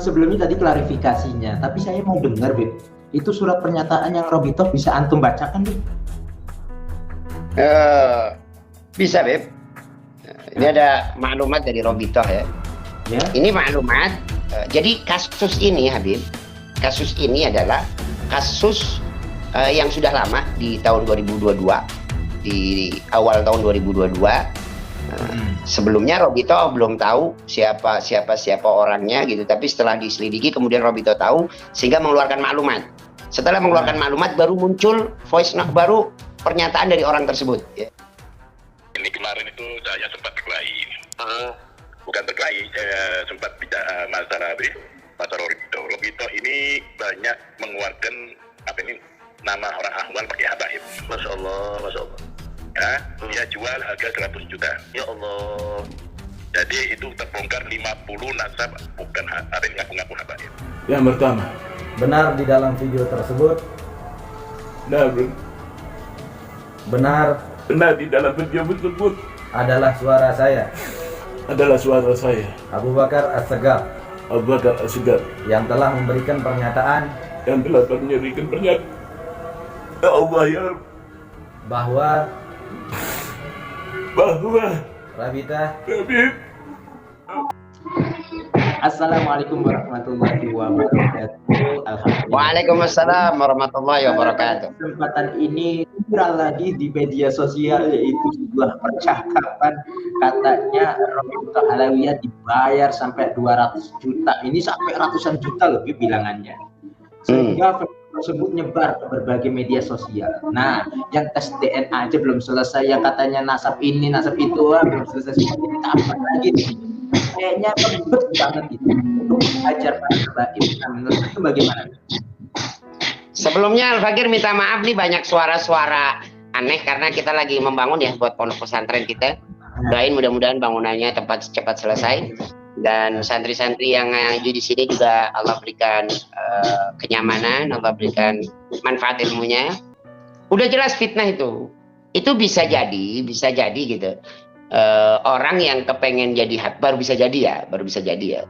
Sebelumnya tadi klarifikasinya, tapi saya mau dengar, Beb. Itu surat pernyataan yang Robito bisa antum bacakan, Beb? Bisa, Beb. Ini ada maklumat dari Robito ya. Ya. Ini maklumat. Jadi kasus ini, Habib, kasus ini adalah kasus yang sudah lama di tahun 2022, di awal tahun 2022. Sebelumnya Robito belum tahu siapa orangnya gitu, tapi setelah diselidiki kemudian Robito tahu sehingga mengeluarkan maklumat. Setelah mengeluarkan maklumat baru muncul voice note, baru pernyataan dari orang tersebut. Ya. Ini kemarin itu saya sempat berkelahi, bukan berkelahi, saya sempat bicara masalah Robito. Robito ini banyak mengeluarkan nama orang Ahwal pakai habaib. Masya Allah, Masya Allah. Ya, dia jual harga 100 juta. Ya Allah. Jadi itu terbongkar 50 nasab bukan ngaku-ngaku habaib. Yang pertama, benar di dalam video tersebut. Benar benar di dalam video tersebut adalah suara saya, Abu Bakar As-Segaf, yang telah memberikan pernyataan ya Allah ya, bahwa Rabita. Assalamualaikum warahmatullahi wabarakatuh. Alhamdulillah. Waalaikumsalam warahmatullahi wabarakatuh. Kesempatan ini viral lagi di media sosial, yaitu sebuah percakapan katanya Robito Alawiyah dibayar sampai 200 juta. Ini sampai ratusan juta lebih bilangannya. Sehingga tersebut nyebar ke berbagai media sosial. Nah, yang tes DNA aja belum selesai, yang katanya nasab ini, nasab itu, belum selesai. Kita apa lagi? Kayaknya ribet banget itu untuk belajar baik. Menurut itu bagaimana? Sebelumnya Al-Fakir minta maaf nih, banyak suara-suara aneh karena kita lagi membangun ya buat pondok pesantren kita. Doain mudah-mudahan bangunannya cepat selesai, dan santri-santri yang ngaji di sini juga Allah berikan kenyamanan, Allah berikan manfaat ilmunya. Udah jelas fitnah itu bisa jadi gitu. Orang yang kepengen jadi baru bisa jadi ya.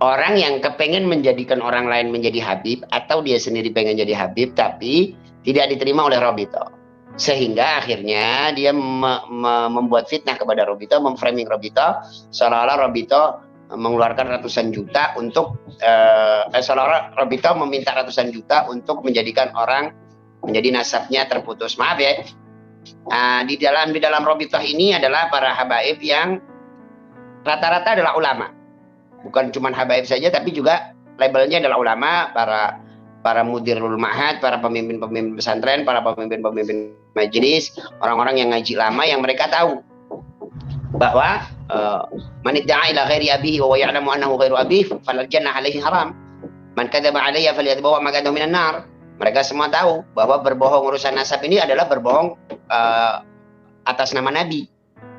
Orang yang kepengen menjadikan orang lain menjadi habib, atau dia sendiri pengen jadi habib tapi tidak diterima oleh Robito, sehingga akhirnya dia membuat fitnah kepada Robito, memframing Robito seolah-olah Robito mengeluarkan ratusan juta untuk seolah-olah Robito meminta ratusan juta untuk menjadikan orang menjadi nasabnya terputus. Maaf ya. Di dalam Robitoh ini adalah para habaib yang rata-rata adalah ulama, bukan cuma habaib saja tapi juga labelnya adalah ulama, para mudirul ma'had, para pemimpin-pemimpin pesantren, para pemimpin-pemimpin majelis, orang-orang yang ngaji lama yang mereka tahu bahwa man idda'a ila ghairi abihi wa huwa ya'lamu annahu ghairu abihi falal jannah alaihi haram, man kadzaba alayya falyatbawa maq'adahu minan nar. Mereka semua tahu bahwa berbohong urusan nasab ini adalah berbohong atas nama Nabi.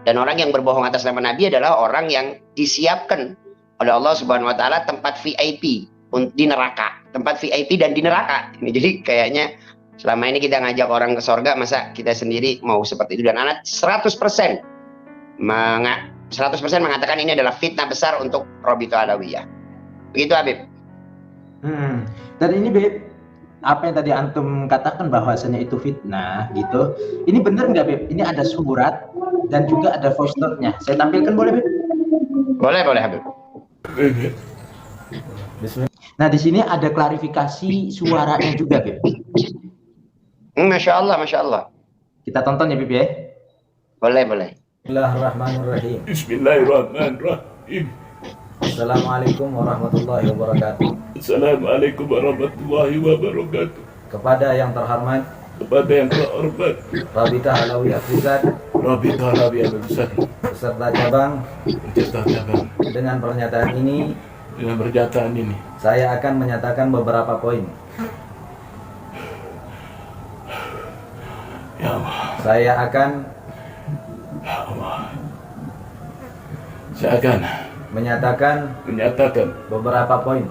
Dan orang yang berbohong atas nama Nabi adalah orang yang disiapkan oleh Allah Subhanahu wa taala tempat VIP di neraka, tempat VIP dan di neraka. Ini jadi kayaknya selama ini kita ngajak orang ke surga, masa kita sendiri mau seperti itu? Dan anak 100% mengatakan ini adalah fitnah besar untuk Robito Alawiyah. Begitu Habib. Dan ini Beb, apa yang tadi antum katakan bahwasanya itu fitnah gitu, ini benar nggak Beb? Ini ada surat dan juga ada voice note-nya. Saya tampilkan boleh Beb? Boleh Habib. Nah di sini ada klarifikasi suaranya juga Beb. Masya Allah. Kita tonton ya Beb ya. Boleh. Bismillahirrahmanirrahim. Bismillahirrahmanirrahim. Assalamualaikum warahmatullahi wabarakatuh. Assalamualaikum warahmatullahi wabarakatuh. Kepada yang terhormat Rabita Alawiyah Pusat beserta cabang, dengan pernyataan ini saya akan menyatakan beberapa poin. Ya Allah. Saya akan menyatakan beberapa poin.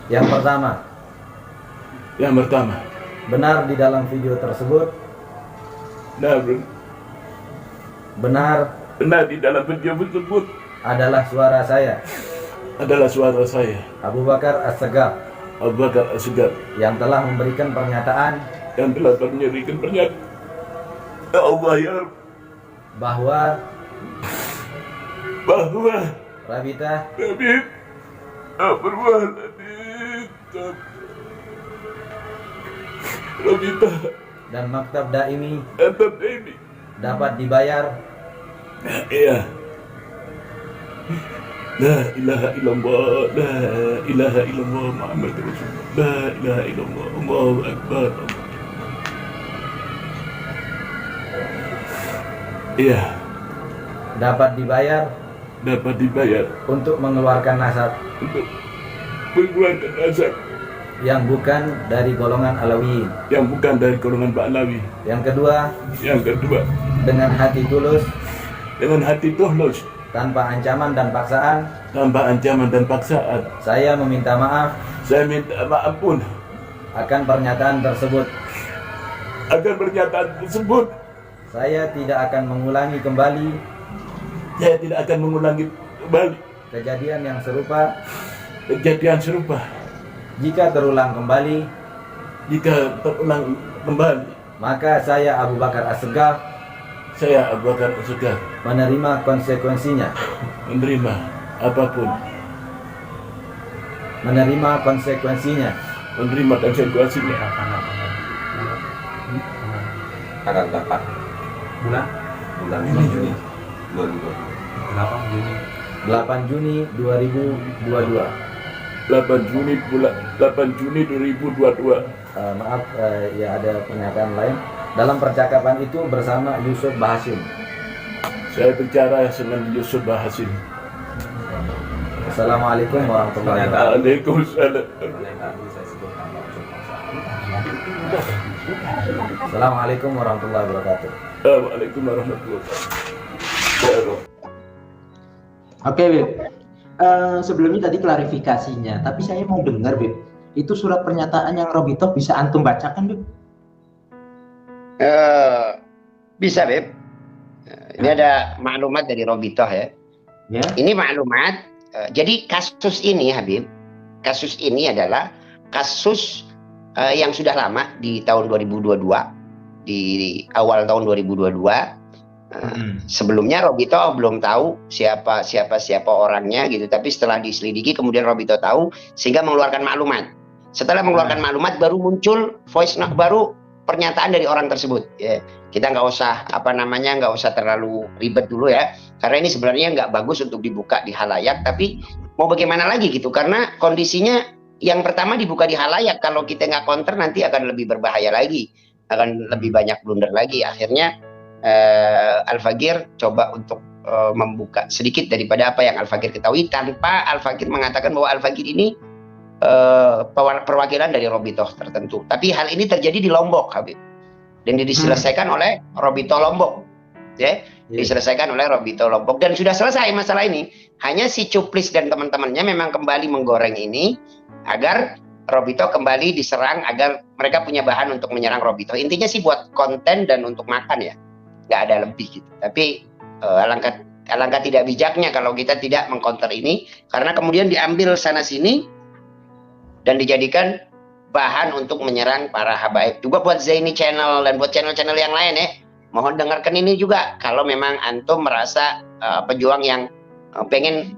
Yang pertama, benar di dalam video tersebut. Benar di dalam video tersebut adalah suara saya, Abu Bakar As-Segaf, yang telah memberikan pernyataan Ya Allah ya bahwa Rabita Nabi Rabita dan Maktab Daimi Antab ini dapat dibayar Iya La ilaha illallah La ilaha illallah Muhammad Rasulullah La ilaha illallah Allahu Akbar Iya dapat dibayar untuk mengeluarkan nasab untuk mengeluarkan nasab yang bukan dari golongan Alawiyin. yang bukan dari golongan Ba'lawi. Yang kedua, dengan hati tulus, tanpa ancaman dan paksaan, saya meminta maaf pun akan pernyataan tersebut. Saya tidak akan mengulangi kembali kejadian yang serupa. Jika terulang kembali, maka saya Abu Bakar As-Segaf menerima konsekuensinya. Tanggal 8 bulan Juni 2022. 8 Juni 2022. 8 Juni 2022. Maaf, ya ada pernyataan lain. Dalam percakapan itu bersama Yusuf Bahasim. Saya bicara dengan Yusuf Bahasim. Assalamualaikum warahmatullahi wabarakatuh. Waalaikumsalam. Assalamualaikum warahmatullahi wabarakatuh. Waalaikumsalam warahmatullahi wabarakatuh. Oke, Beb. Sebelumnya tadi klarifikasinya, tapi saya mau dengar, Beb. Itu surat pernyataan yang Robito bisa antum bacakan, Beb? Bisa, Beb. Ini ada maklumat dari Robito ya. Ya. Ini maklumat. Jadi kasus ini, Habib, kasus ini adalah kasus yang sudah lama di tahun 2022, di awal tahun 2022. Sebelumnya Robito belum tahu siapa orangnya gitu, tapi setelah diselidiki kemudian Robito tahu sehingga mengeluarkan maklumat. Setelah mengeluarkan maklumat baru muncul voice note, baru pernyataan dari orang tersebut. Ya, kita nggak usah terlalu ribet dulu ya, karena ini sebenarnya nggak bagus untuk dibuka di halayak. Tapi mau bagaimana lagi gitu, karena kondisinya yang pertama dibuka di halayak, kalau kita nggak counter nanti akan lebih berbahaya lagi, akan lebih banyak blunder lagi. Akhirnya Al-Fagir coba untuk membuka sedikit daripada apa yang Al-Fagir ketahui, tanpa Al-Fagir mengatakan bahwa Al-Fagir ini perwakilan dari Robito tertentu. Tapi hal ini terjadi di Lombok, Habib, dan diselesaikan oleh Robito Lombok, ya, diselesaikan oleh Robito Lombok, dan sudah selesai masalah ini. Hanya si Cuplis dan teman-temannya memang kembali menggoreng ini agar Robito kembali diserang, agar mereka punya bahan untuk menyerang Robito. Intinya sih buat konten dan untuk makan ya, nggak ada lebih gitu. Tapi alangkah tidak bijaknya kalau kita tidak mengcounter ini, karena kemudian diambil sana sini dan dijadikan bahan untuk menyerang para habaib. Juga buat Zaini Channel dan buat channel-channel yang lain ya, mohon dengarkan ini juga. Kalau memang antum merasa pejuang yang pengen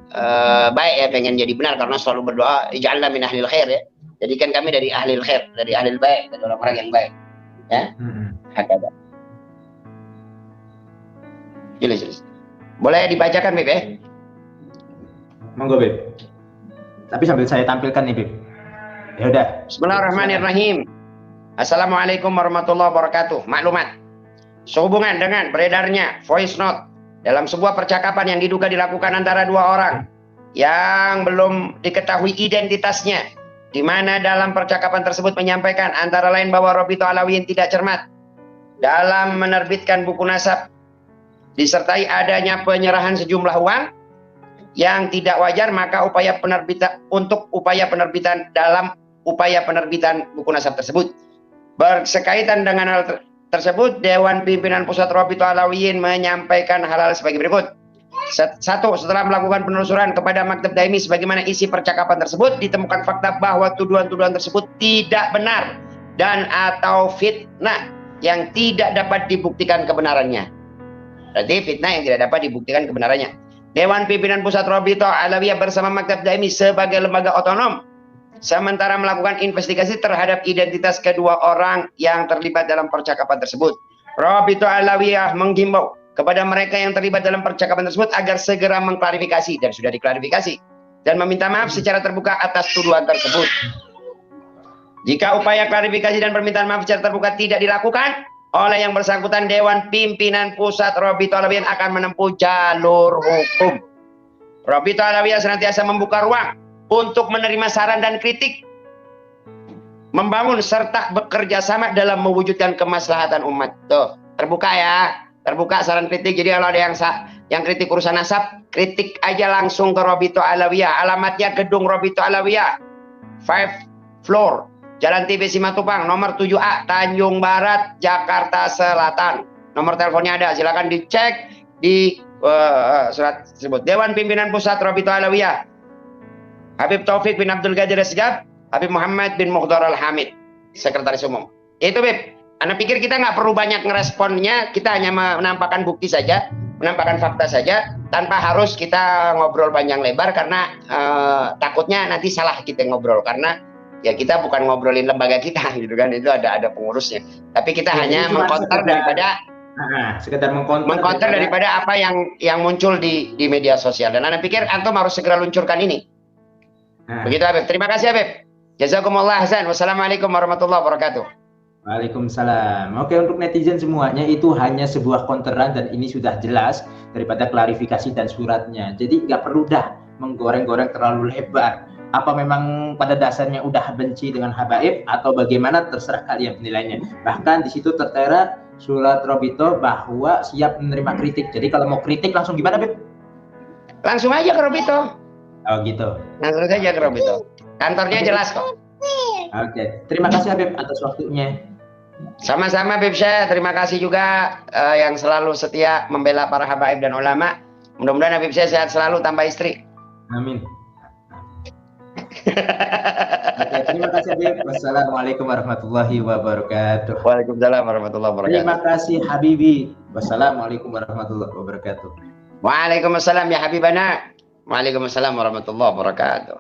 baik ya, pengen jadi benar, karena selalu berdoa ij'alna min ahlil khair ya, jadikan kami dari ahlil khair, dari ahlil baik, dari orang-orang yang baik ya. Hakada. Jelas. Boleh dibacakan, Beb ya? Monggo, Beb. Tapi sambil saya tampilkan nih, Beb. Ya udah. Bismillahirrahmanirrahim. Assalamualaikum warahmatullahi wabarakatuh. Maklumat. Sehubungan dengan beredarnya voice note dalam sebuah percakapan yang diduga dilakukan antara dua orang yang belum diketahui identitasnya, di mana dalam percakapan tersebut menyampaikan antara lain bahwa Robito Alawiyin tidak cermat dalam menerbitkan buku nasab, disertai adanya penyerahan sejumlah uang yang tidak wajar, maka upaya penerbitan buku nasab tersebut. Bersekaitan dengan hal tersebut, Dewan Pimpinan Pusat Robito Alawiyin menyampaikan hal-hal sebagai berikut. Satu, setelah melakukan penelusuran kepada Maktab Daimi sebagaimana isi percakapan tersebut, ditemukan fakta bahwa tuduhan-tuduhan tersebut tidak benar dan atau fitnah yang tidak dapat dibuktikan kebenarannya. Berarti fitnah yang tidak dapat dibuktikan kebenarannya. Dewan Pimpinan Pusat Robito Alawiyah bersama Maktab Daimi sebagai lembaga otonom sementara melakukan investigasi terhadap identitas kedua orang yang terlibat dalam percakapan tersebut. Robito Alawiyah menghimbau kepada mereka yang terlibat dalam percakapan tersebut agar segera mengklarifikasi, dan sudah diklarifikasi, dan meminta maaf secara terbuka atas tuduhan tersebut. Jika upaya klarifikasi dan permintaan maaf secara terbuka tidak dilakukan oleh yang bersangkutan, Dewan Pimpinan Pusat Robito Alawiyah akan menempuh jalur hukum. Robito Alawiyah senantiasa membuka ruang untuk menerima saran dan kritik, membangun serta bekerja sama dalam mewujudkan kemaslahatan umat. Tuh, terbuka ya. Terbuka saran kritik. Jadi kalau ada yang kritik urusan nasab, kritik aja langsung ke Robito Alawiyah. Alamatnya Gedung Robito Alawiyah, 5 floor, Jalan TV Simatupang, nomor 7A, Tanjung Barat, Jakarta Selatan. Nomor teleponnya ada, silakan dicek di surat tersebut. Dewan Pimpinan Pusat Robito Alawiyah, Habib Taufik bin Abdul Qadir Asgab, Habib Muhammad bin Mukhtar Al-Hamid, Sekretaris Umum. Itu Bib. Anda pikir kita nggak perlu banyak ngeresponnya, kita hanya menampakkan bukti saja, menampakkan fakta saja, tanpa harus kita ngobrol panjang lebar, karena takutnya nanti salah kita ngobrol, karena ya kita bukan ngobrolin lembaga kita, gitu kan, itu ada pengurusnya. Tapi kita hanya mengkonter daripada sekedar mengkonter daripada apa yang muncul di media sosial. Dan Anda pikir antum harus segera luncurkan ini. Begitu Habib. Terima kasih Habib. Jazakumullah hasan. Wassalamualaikum warahmatullahi wabarakatuh. Waalaikumsalam. Oke, untuk netizen semuanya itu hanya sebuah konteran dan ini sudah jelas daripada klarifikasi dan suratnya. Jadi nggak perlu dah menggoreng-goreng terlalu lebar. Apa memang pada dasarnya udah benci dengan habaib atau bagaimana, terserah kalian penilainya. Bahkan di situ tertera surat Robito bahwa siap menerima kritik. Jadi kalau mau kritik langsung gimana, Beb? Langsung aja ke Robito. Oh gitu. Langsung saja ke Robito. Kantornya jelas kok. Oke. Terima kasih Habib atas waktunya. Sama-sama Habib Syekh, terima kasih juga yang selalu setia membela para habaib dan ulama. Mudah-mudahan Habib Syekh sehat selalu, tambah istri. Amin. Oke, terima kasih Habib. Wassalamualaikum warahmatullahi wabarakatuh. Waalaikumsalam warahmatullahi wabarakatuh. Terima kasih Habibi. Wassalamualaikum warahmatullahi wabarakatuh. Waalaikumsalam ya Habibana. Waalaikumsalam warahmatullahi wabarakatuh.